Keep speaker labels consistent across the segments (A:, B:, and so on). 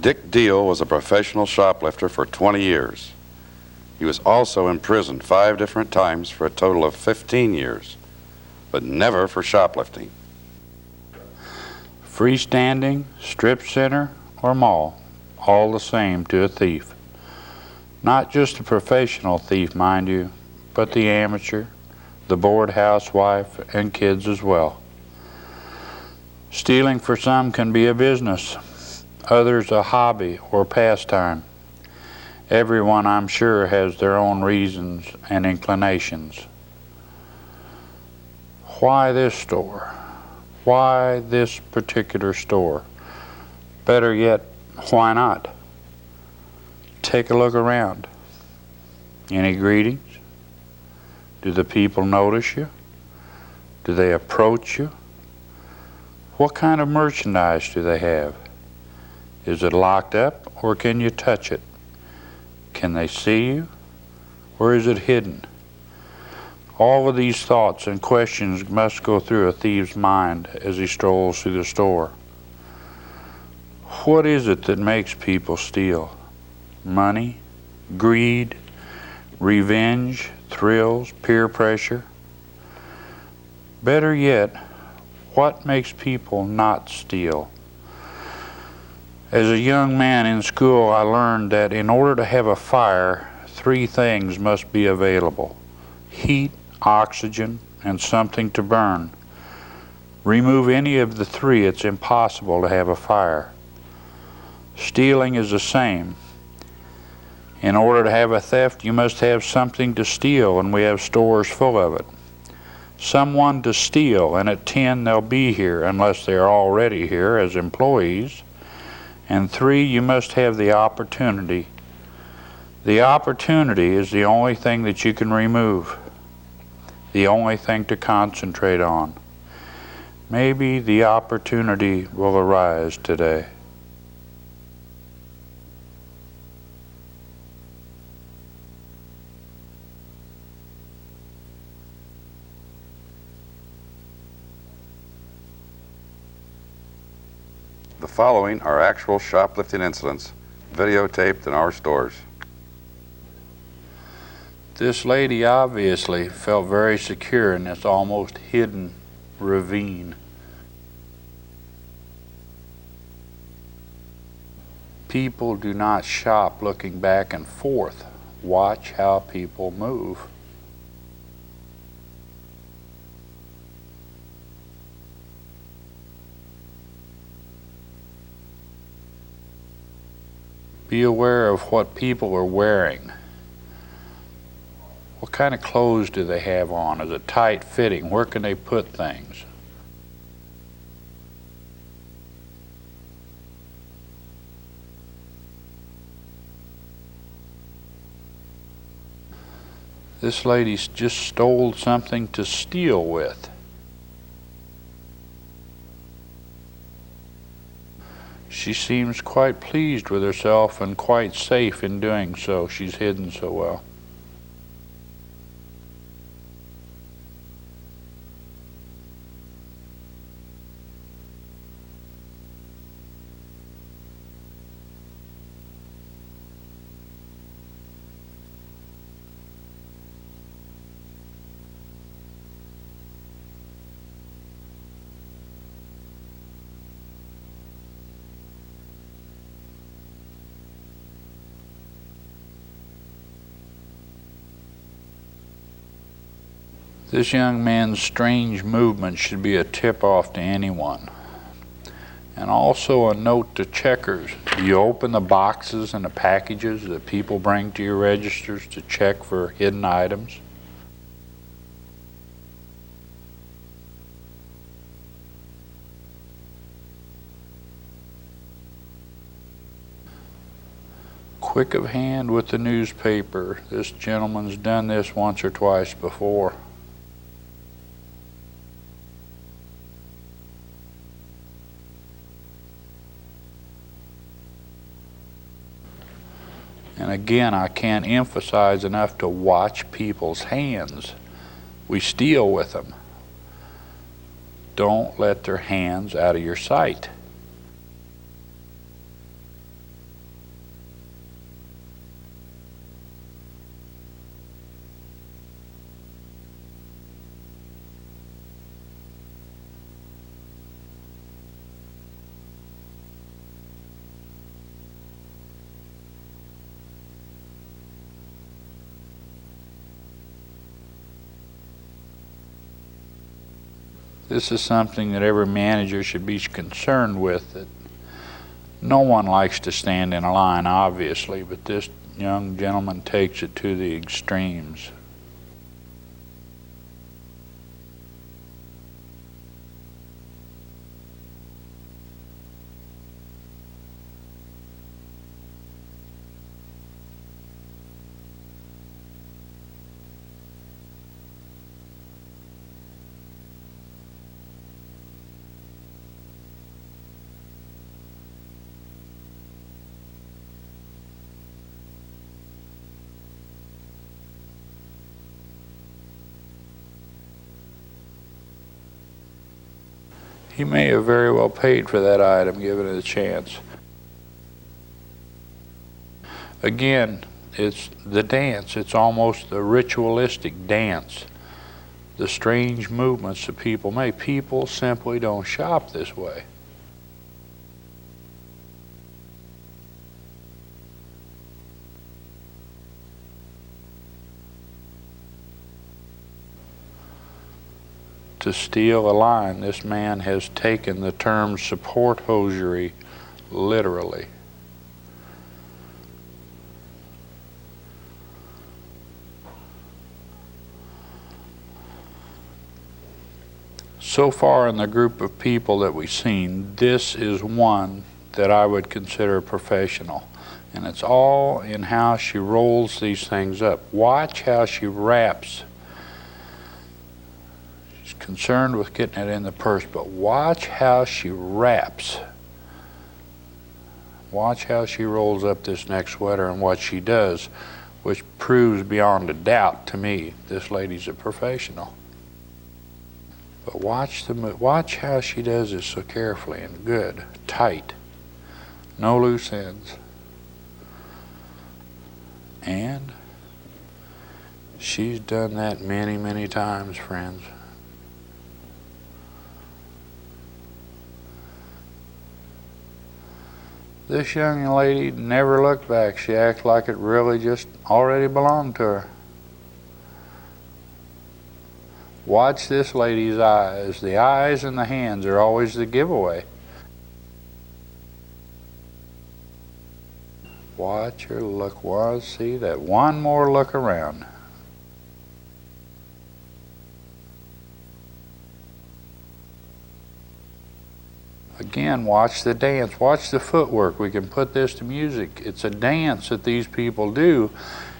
A: Dick Deal was a professional shoplifter for 20 years. He was also imprisoned 5 different times for a total of 15 years, but never for shoplifting.
B: Freestanding, strip center, or mall, all the same to a thief. Not just a professional thief, mind you, but the amateur, the bored housewife, and kids as well. Stealing for some can be a business, others a hobby or pastime. Everyone, I'm sure, has their own reasons and inclinations. Why this store? Why this particular store? Better yet, why not? Take a look around. Any greetings? Do the people notice you? Do they approach you? What kind of merchandise do they have? Is it locked up, or can you touch it? Can they see you, or is it hidden? All of these thoughts and questions must go through a thief's mind as he strolls through the store. What is it that makes people steal? Money, greed, revenge, thrills, peer pressure? Better yet, what makes people not steal? As a young man in school, I learned that in order to have a fire, 3 things must be available: heat, oxygen, and something to burn. Remove any of the 3, it's impossible to have a fire. Stealing is the same. In order to have a theft, you must have something to steal, and we have stores full of it. Someone to steal, and at 10 they'll be here unless they are already here as employees. And 3, you must have the opportunity. The opportunity is the only thing that you can remove, the only thing to concentrate on. Maybe the opportunity will arise today.
A: The following are actual shoplifting incidents videotaped in our stores.
B: This lady obviously felt very secure in this almost hidden ravine. People do not shop looking back and forth. Watch how people move. Be aware of what people are wearing. What kind of clothes do they have on? Is it tight fitting? Where can they put things? This lady just stole something to steal with. She seems quite pleased with herself and quite safe in doing so. She's hidden so well. This young man's strange movement should be a tip-off to anyone. And also a note to checkers. Do you open the boxes and the packages that people bring to your registers to check for hidden items? Quick of hand with the newspaper. This gentleman's done this once or twice before. And again, I can't emphasize enough to watch people's hands. We steal with them. Don't let their hands out of your sight. This is something that every manager should be concerned with. That no one likes to stand in a line, obviously, but this young gentleman takes it to the extremes. He may have very well paid for that item, given it a chance. Again, it's the dance. It's almost a ritualistic dance. The strange movements that people make. People simply don't shop this way. To steal a line, this man has taken the term support hosiery literally. So far in the group of people that we've seen, this is one that I would consider professional. And it's all in how she rolls these things up. Watch how she wraps. She's concerned with getting it in the purse, but watch how she wraps. Watch how she rolls up this neck sweater and what she does, which proves beyond a doubt to me this lady's a professional. But watch how she does this so carefully and good, tight, no loose ends. And she's done that many, many times, friends. This young lady never looked back. She acts like it really just already belonged to her. Watch this lady's eyes. The eyes and the hands are always the giveaway. Watch her look. Well, see that one more look around. Again, watch the dance. Watch the footwork. We can put this to music. It's a dance that these people do.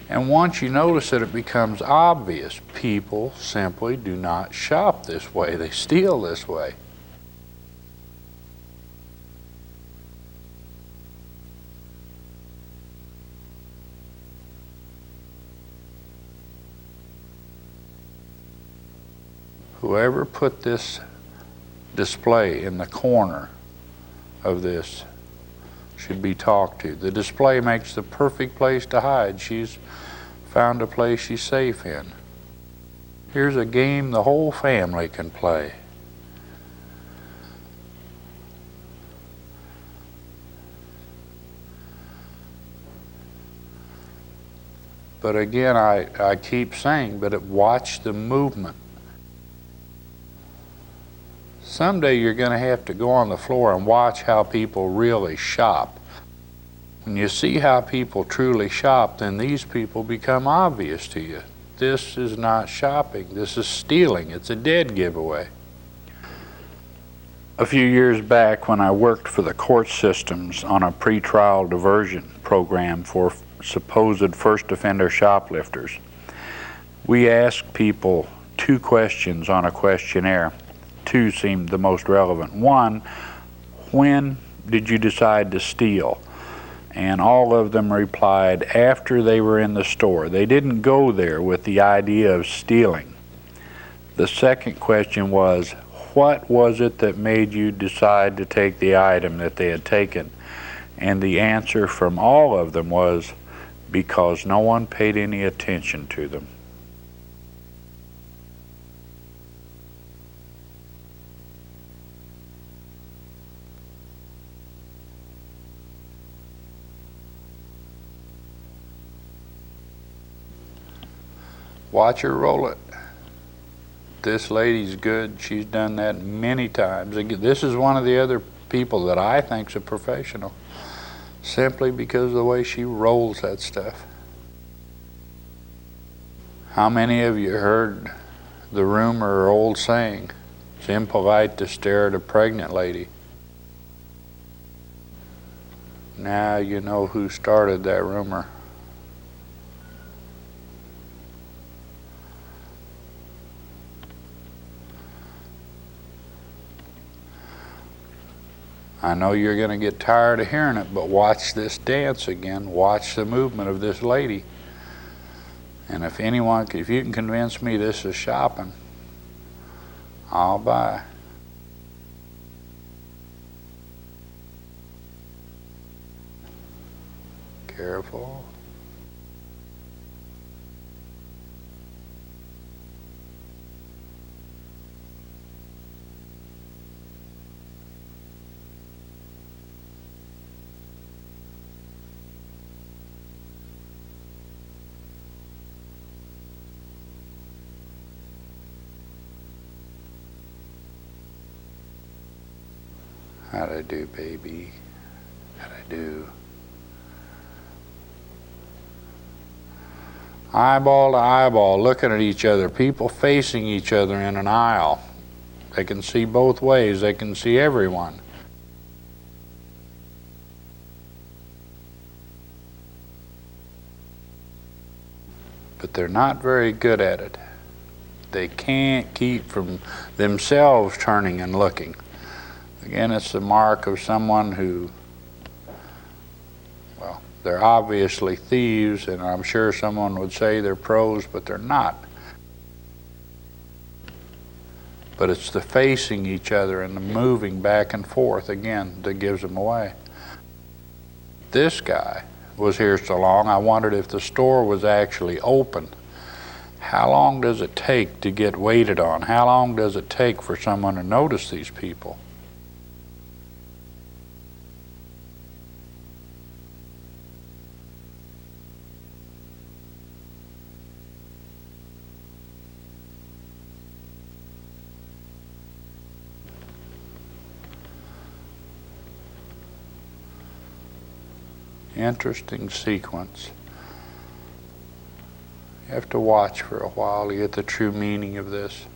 B: And once you notice it, it becomes obvious. People simply do not shop this way. They steal this way. Whoever put this display in the corner of this should be talked to. The display makes the perfect place to hide. She's found a place she's safe in. Here's a game the whole family can play. But again, I keep saying, but watch the movement. Someday you're going to have to go on the floor and watch how people really shop. When you see how people truly shop, then these people become obvious to you. This is not shopping. This is stealing. It's a dead giveaway. A few years back, when I worked for the court systems on a pretrial diversion program for supposed first offender shoplifters, we asked people 2 questions on a questionnaire. 2 seemed the most relevant. 1, when did you decide to steal? And all of them replied after they were in the store. They didn't go there with the idea of stealing. The second question was, what was it that made you decide to take the item that they had taken? And the answer from all of them was, because no one paid any attention to them. Watch her roll it. this lady's good. She's done that many times. This is one of the other people that I think's a professional, simply because of the way she rolls that stuff. How many of you heard the rumor or old saying, it's impolite to stare at a pregnant lady? Now you know who started that rumor. I know you're going to get tired of hearing it, but watch this dance again. Watch the movement of this lady. And if you can convince me this is shopping, I'll buy. Careful. How'd I do, baby? How'd I do? Eyeball to eyeball, looking at each other, people facing each other in an aisle. They can see both ways, they can see everyone. But they're not very good at it. They can't keep from themselves turning and looking. Again, it's the mark of someone who, well, they're obviously thieves, and I'm sure someone would say they're pros, but they're not. But it's the facing each other and the moving back and forth, again, that gives them away. This guy was here so long, I wondered if the store was actually open. How long does it take to get waited on? How long does it take for someone to notice these people? Interesting sequence. You have to watch for a while to get the true meaning of this.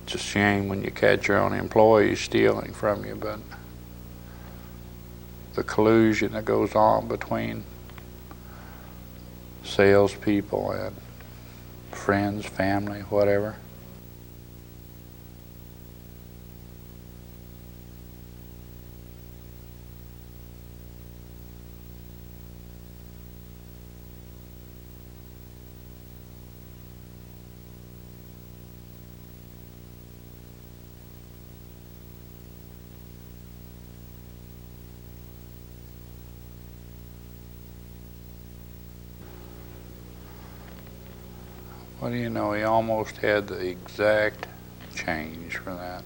B: It's a shame when you catch your own employees stealing from you, but the collusion that goes on between salespeople and friends, family, whatever. What do you know, he almost had the exact change for that.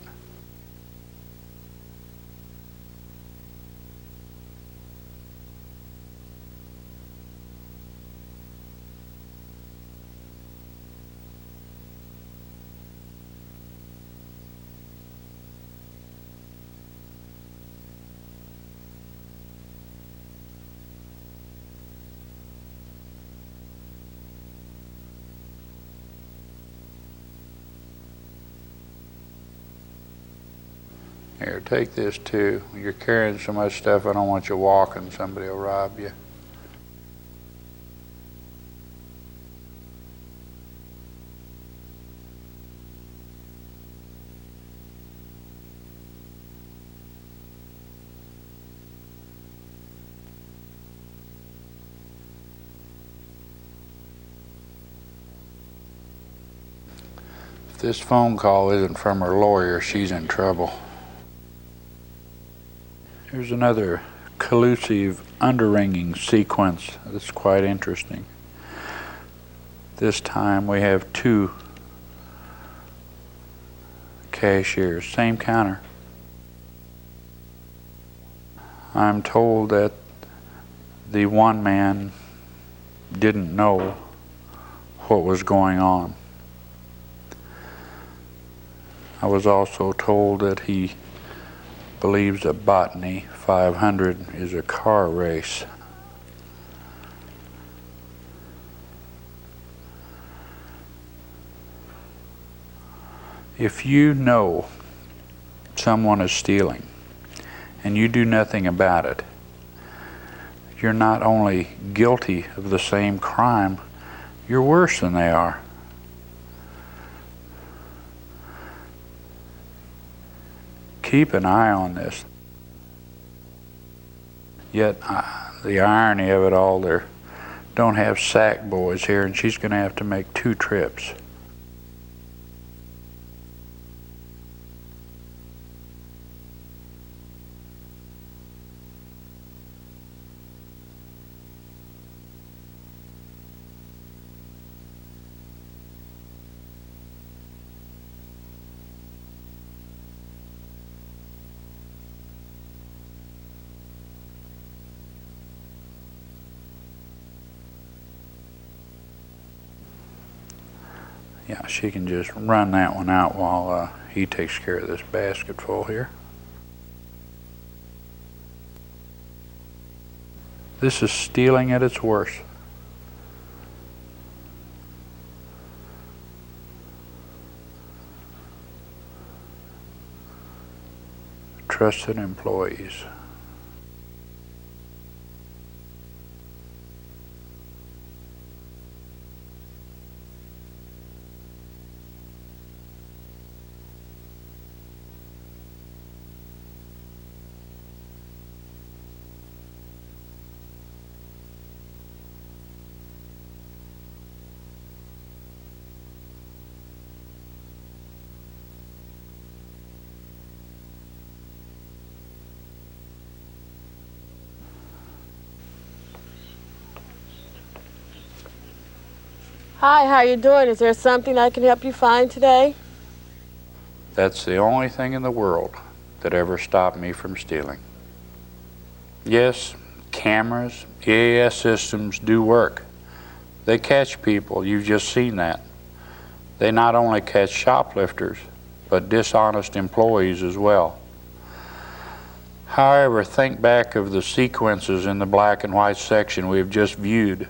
B: Here, take this too. You're carrying so much stuff, I don't want you walking. Somebody will rob you. If this phone call isn't from her lawyer, she's in trouble. Here's another collusive underringing sequence that's quite interesting. This time we have two cashiers, same counter. I'm told that the one man didn't know what was going on. I was also told that he believes that Botany 500 is a car race. If you know someone is stealing and you do nothing about it, you're not only guilty of the same crime, you're worse than they are. Keep an eye on this. Yet the irony of it all, they don't have sack boys here, and she's going to have to make 2 trips. Yeah, she can just run that one out while he takes care of this basket full here. This is stealing at its worst. Trusted employees.
C: Hi, how you doing? Is there something I can help you find today?
B: That's the only thing in the world that ever stopped me from stealing. Yes, cameras, EAS systems do work. They catch people, you've just seen that. They not only catch shoplifters, but dishonest employees as well. However, think back of the sequences in the black and white section we have just viewed,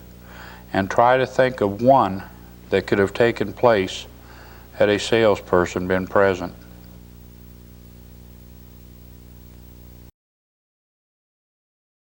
B: and try to think of one that could have taken place had a salesperson been present.